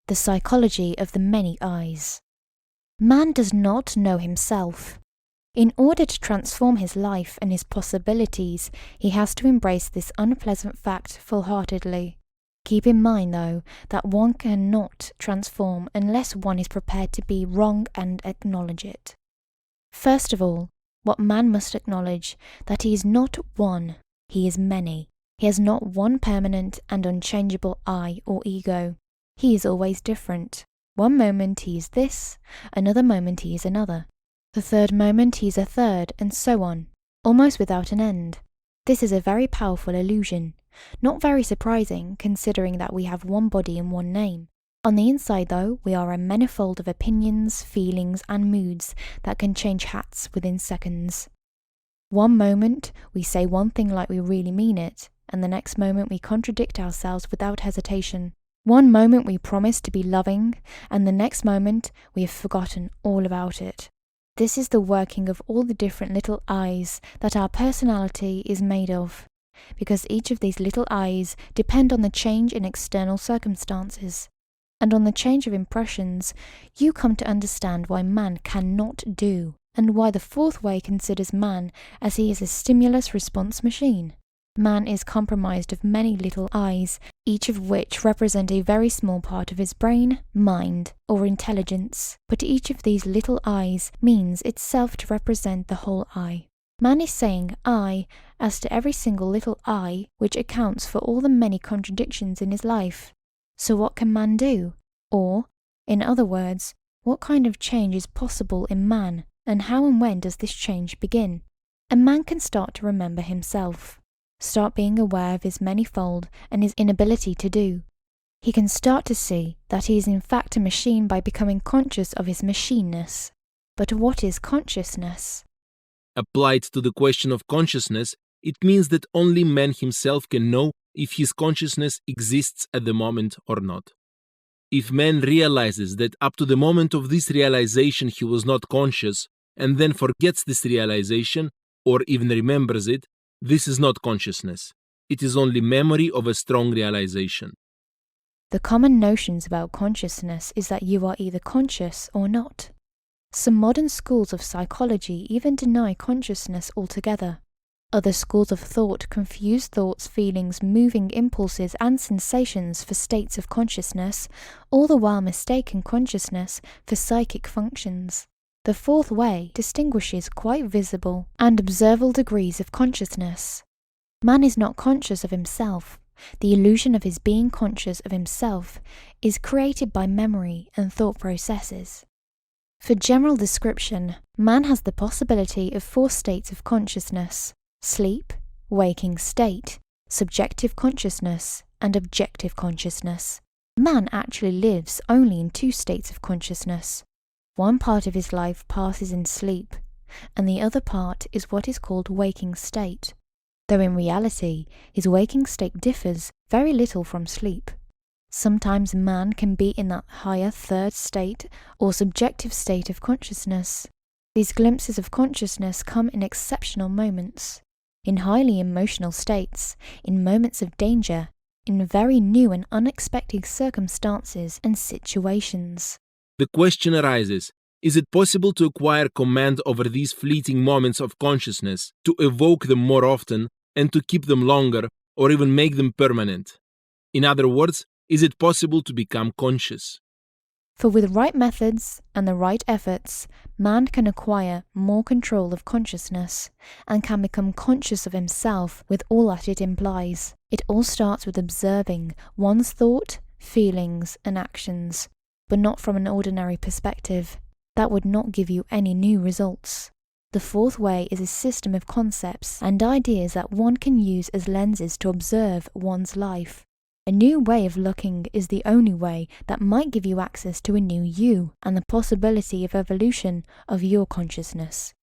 The psychology of the many eyes. Man does not know himself. In order to transform his life and his possibilities, he has to embrace this unpleasant fact full-heartedly. Keep in mind, though, that one cannot transform unless one is prepared to be wrong and acknowledge it. First of all, what man must acknowledge that he is not one, he is many. He has not one permanent and unchangeable I or ego. He is always different. One moment he is this, another moment he is another. The third moment he is a third, and so on, almost without an end. This is a very powerful illusion, not very surprising considering that we have one body and one name. On the inside, though, we are a manifold of opinions, feelings, and moods that can change hats within seconds. One moment we say one thing like we really mean it, and the next moment we contradict ourselves without hesitation. One moment we promise to be loving, and the next moment we have forgotten all about it. This is the working of all the different little I's that our personality is made of, because each of these little I's depend on the change in external circumstances. And on the change of impressions, you come to understand why man cannot do, and why the fourth way considers man as he is a stimulus response machine. Man is comprised of many little I's, each of which represent a very small part of his brain, mind, or intelligence, but each of these little I's means itself to represent the whole I. Man is saying I as to every single little I, which accounts for all the many contradictions in his life. So what can man do? Or, in other words, what kind of change is possible in man, and how and when does this change begin? A man can start to remember himself. Start being aware of his manifold and his inability to do. He can start to see that he is in fact a machine by becoming conscious of his machineness. But what is consciousness? Applied to the question of consciousness, it means that only man himself can know if his consciousness exists at the moment or not. If man realizes that up to the moment of this realization he was not conscious, and then forgets this realization, or even remembers it, this is not consciousness. It is only memory of a strong realization. The common notions about consciousness is that you are either conscious or not. Some modern schools of psychology even deny consciousness altogether. Other schools of thought confuse thoughts, feelings, moving impulses, and sensations for states of consciousness, all the while mistaking consciousness for psychic functions. The fourth way distinguishes quite visible and observable degrees of consciousness. Man is not conscious of himself. The illusion of his being conscious of himself is created by memory and thought processes. For general description, man has the possibility of four states of consciousness: sleep, waking state, subjective consciousness, and objective consciousness. Man actually lives only in two states of consciousness. One part of his life passes in sleep, and the other part is what is called waking state, though in reality his waking state differs very little from sleep. Sometimes man can be in that higher third state or subjective state of consciousness. These glimpses of consciousness come in exceptional moments, in highly emotional states, in moments of danger, in very new and unexpected circumstances and situations. The question arises, is it possible to acquire command over these fleeting moments of consciousness, to evoke them more often, and to keep them longer, or even make them permanent? In other words, is it possible to become conscious? For with right methods and the right efforts, man can acquire more control of consciousness, and can become conscious of himself with all that it implies. It all starts with observing one's thought, feelings, and actions, but not from an ordinary perspective. That would not give you any new results. The fourth way is a system of concepts and ideas that one can use as lenses to observe one's life. A new way of looking is the only way that might give you access to a new you and the possibility of evolution of your consciousness.